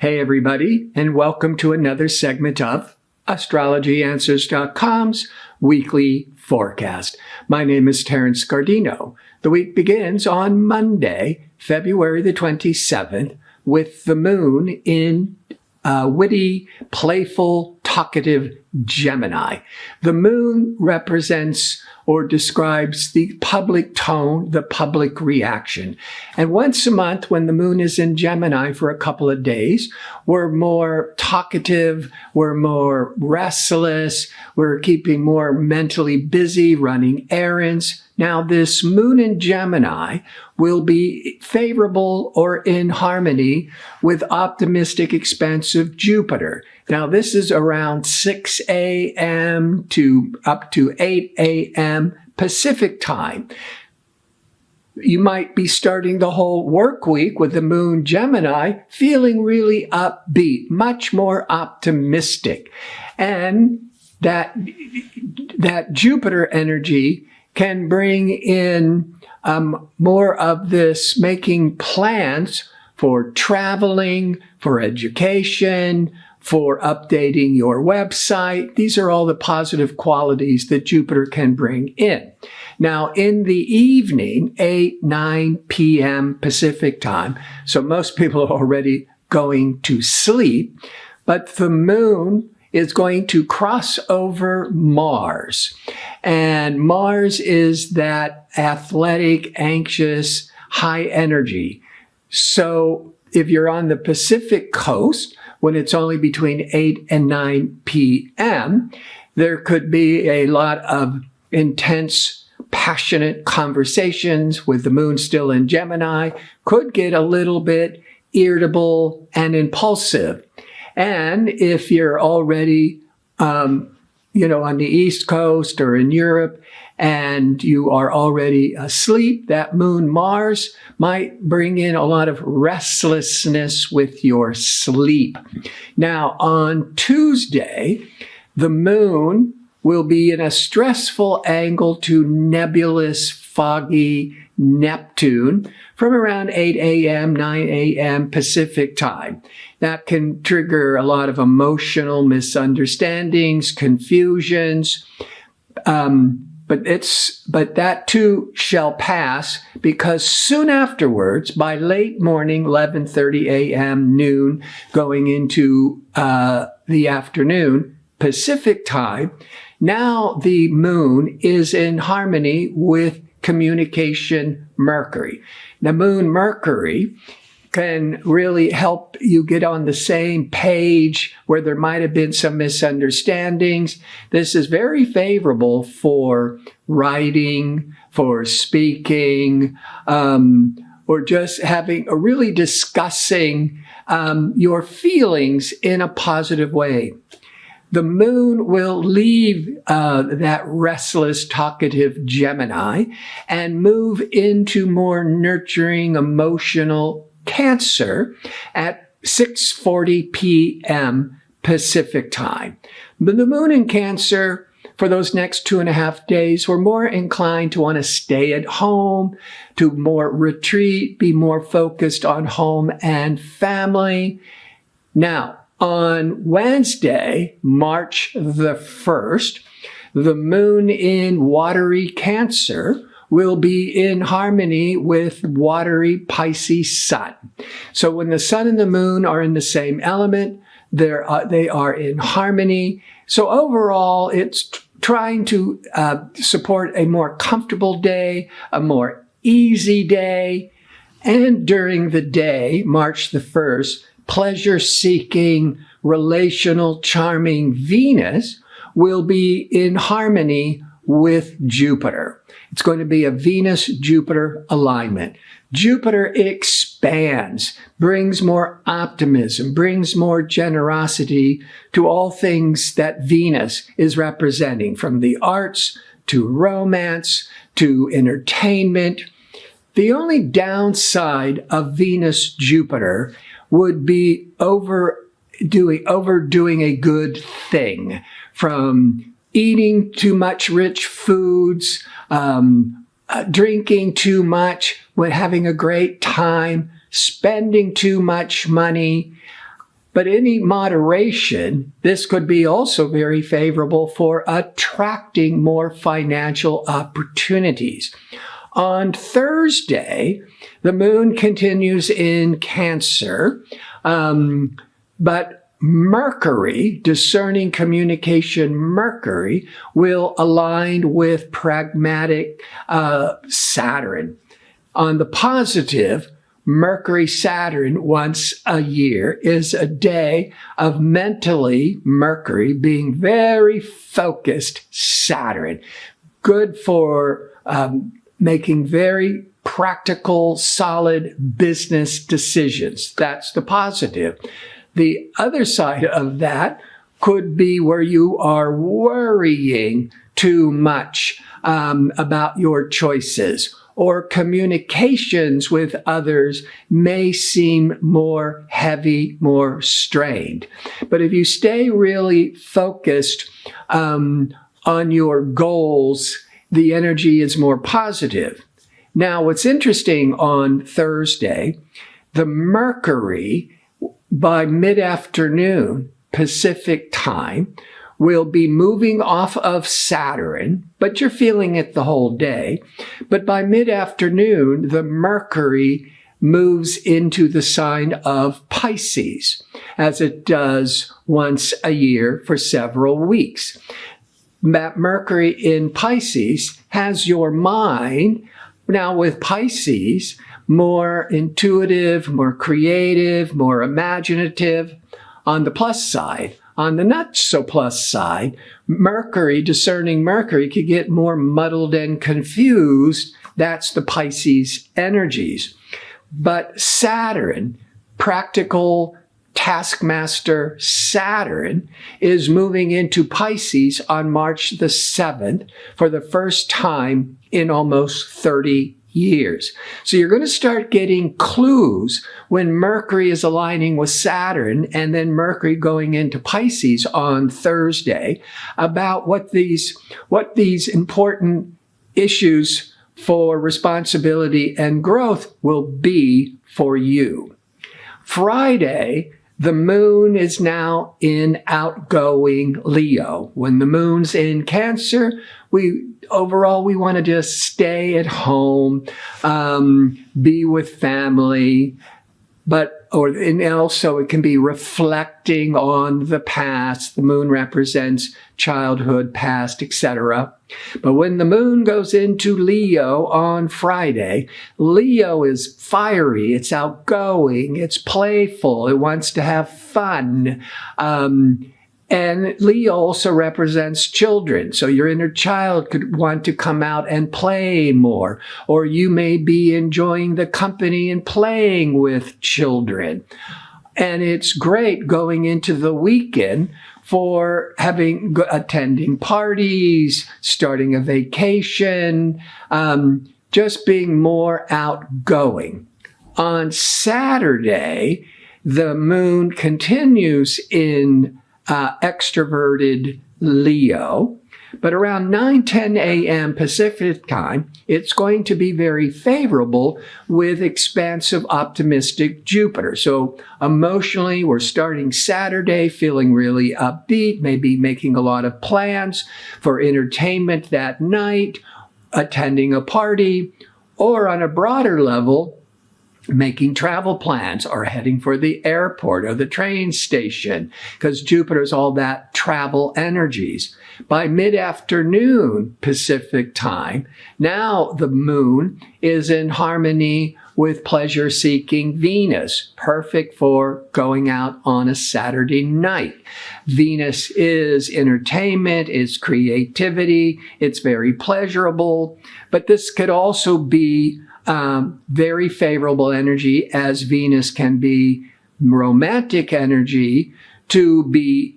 Hey everybody, and welcome to another segment of AstrologyAnswers.com's weekly forecast. My name is Terence. The week begins on Monday, February the 27th, with the moon in witty, playful, talkative Gemini. The moon represents or describes the public tone, the public reaction. And once a month, when the moon is in Gemini for a couple of days, we're more talkative, we're more restless, we're keeping more mentally busy, running errands. Now, this moon in Gemini will be favorable or in harmony with optimistic, expansive Jupiter. Now, this is around 6 a.m. to up to 8 a.m. Pacific time. You might be starting the whole work week with the moon Gemini feeling really upbeat, much more optimistic. And that Jupiter energy can bring in more of this making plans for traveling, for education, for updating your website. These are all the positive qualities that Jupiter can bring in. Now, in the evening, 9 p.m. Pacific time, so most people are already going to sleep, but the moon is going to cross over Mars. And Mars is that athletic, anxious, high energy. So if you're on the Pacific coast, when it's only between 8 and 9 p.m., there could be a lot of intense, passionate conversations with the moon still in Gemini, could get a little bit irritable and impulsive. And if you're already, on the East Coast or in Europe, and you are already asleep, that moon Mars might bring in a lot of restlessness with your sleep. Now, on Tuesday, the moon will be in a stressful angle to nebulous, foggy Neptune from around 8 a.m., 9 a.m. Pacific time. That can trigger a lot of emotional misunderstandings, confusions, but that too shall pass, because soon afterwards, by late morning, 11:30 a.m., noon, going into the afternoon, Pacific time, now the moon is in harmony with communication Mercury. The moon Mercury can really help you get on the same page where there might have been some misunderstandings. This is very favorable for writing, for speaking, or just really discussing your feelings in a positive way. The moon will leave that restless, talkative Gemini and move into more nurturing, emotional Cancer at 6:40 p.m. Pacific time. But the moon in Cancer, for those next 2.5 days, we're more inclined to want to stay at home, to more retreat, be more focused on home and family. Now, on Wednesday, March the 1st, the moon in watery Cancer will be in harmony with watery Pisces sun. So when the sun and the moon are in the same element, they are in harmony. So overall, it's trying to support a more comfortable day, a more easy day. And during the day, March the 1st, pleasure-seeking, relational, charming Venus will be in harmony with Jupiter. It's going to be a Venus-Jupiter alignment. Jupiter expands, brings more optimism, brings more generosity to all things that Venus is representing, from the arts to romance to entertainment. The only downside of Venus-Jupiter would be overdoing a good thing, from eating too much rich foods, drinking too much when having a great time, spending too much money, But any moderation, this could be also very favorable for attracting more financial opportunities. On Thursday, the moon continues in Cancer, but Mercury, discerning communication Mercury, will align with pragmatic Saturn. On the positive, Mercury-Saturn once a year is a day of mentally Mercury being very focused Saturn. Good for making very practical, solid business decisions. That's the positive. The other side of that could be where you are worrying too much about your choices, or communications with others may seem more heavy, more strained. But if you stay really focused on your goals, the energy is more positive. Now, what's interesting on Thursday, the Mercury, by mid-afternoon Pacific time, will be moving off of Saturn, but you're feeling it the whole day. But by mid-afternoon, the Mercury moves into the sign of Pisces, as it does once a year for several weeks. That Mercury in Pisces has your mind, now with Pisces, more intuitive, more creative, more imaginative. On the plus side, on the not so plus side, Mercury, discerning Mercury, could get more muddled and confused. That's the Pisces energies. But Saturn, practical taskmaster Saturn, is moving into Pisces on March the 7th for the first time in almost 30 years. So you're going to start getting clues when Mercury is aligning with Saturn and then Mercury going into Pisces on Thursday about what these important issues for responsibility and growth will be for you. Friday, the moon is now in outgoing Leo. When the moon's in Cancer, we want to just stay at home, be with family, and also it can be reflecting on the past. The moon represents childhood, past, etc. But when the moon goes into Leo on Friday, Leo is fiery, it's outgoing, it's playful, it wants to have fun. And Leo also represents children. So your inner child could want to come out and play more, or you may be enjoying the company and playing with children. And it's great going into the weekend for attending parties, starting a vacation, just being more outgoing. On Saturday, the moon continues in extroverted Leo, but around 9:10 a.m. Pacific time, it's going to be very favorable with expansive, optimistic Jupiter. So emotionally, we're starting Saturday feeling really upbeat, maybe making a lot of plans for entertainment that night, attending a party, or on a broader level, making travel plans or heading for the airport or the train station, because Jupiter's all that travel energies. By mid-afternoon Pacific time, now the moon is in harmony with pleasure-seeking Venus, perfect for going out on a Saturday night. Venus is entertainment, is creativity, it's very pleasurable, but this could also be very favorable energy, as Venus can be romantic energy to be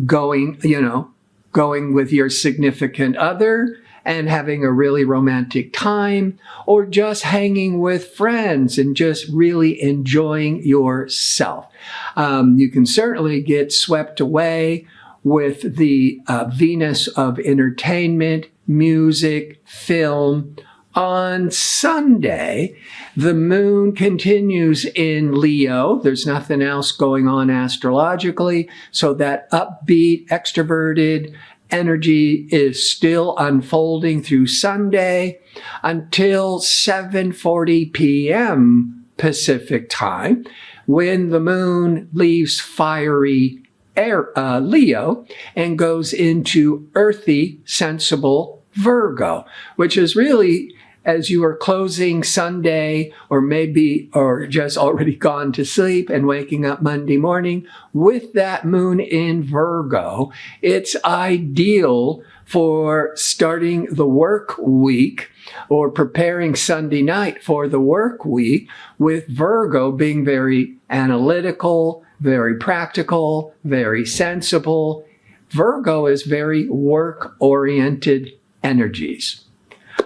going with your significant other and having a really romantic time, or just hanging with friends and just really enjoying yourself. You can certainly get swept away with the Venus of entertainment, music, film, On Sunday, the moon continues in Leo. There's nothing else going on astrologically, so that upbeat, extroverted energy is still unfolding through Sunday until 7:40 p.m. Pacific time, when the moon leaves fiery Leo and goes into earthy, sensible Virgo, which is really, as you are closing Sunday or just already gone to sleep and waking up Monday morning with that moon in Virgo, it's ideal for starting the work week or preparing Sunday night for the work week, with Virgo being very analytical, very practical, very sensible. Virgo is very work-oriented energies.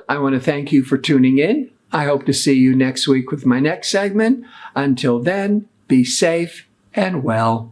I want to thank you for tuning in. I hope to see you next week with my next segment. Until then, be safe and well.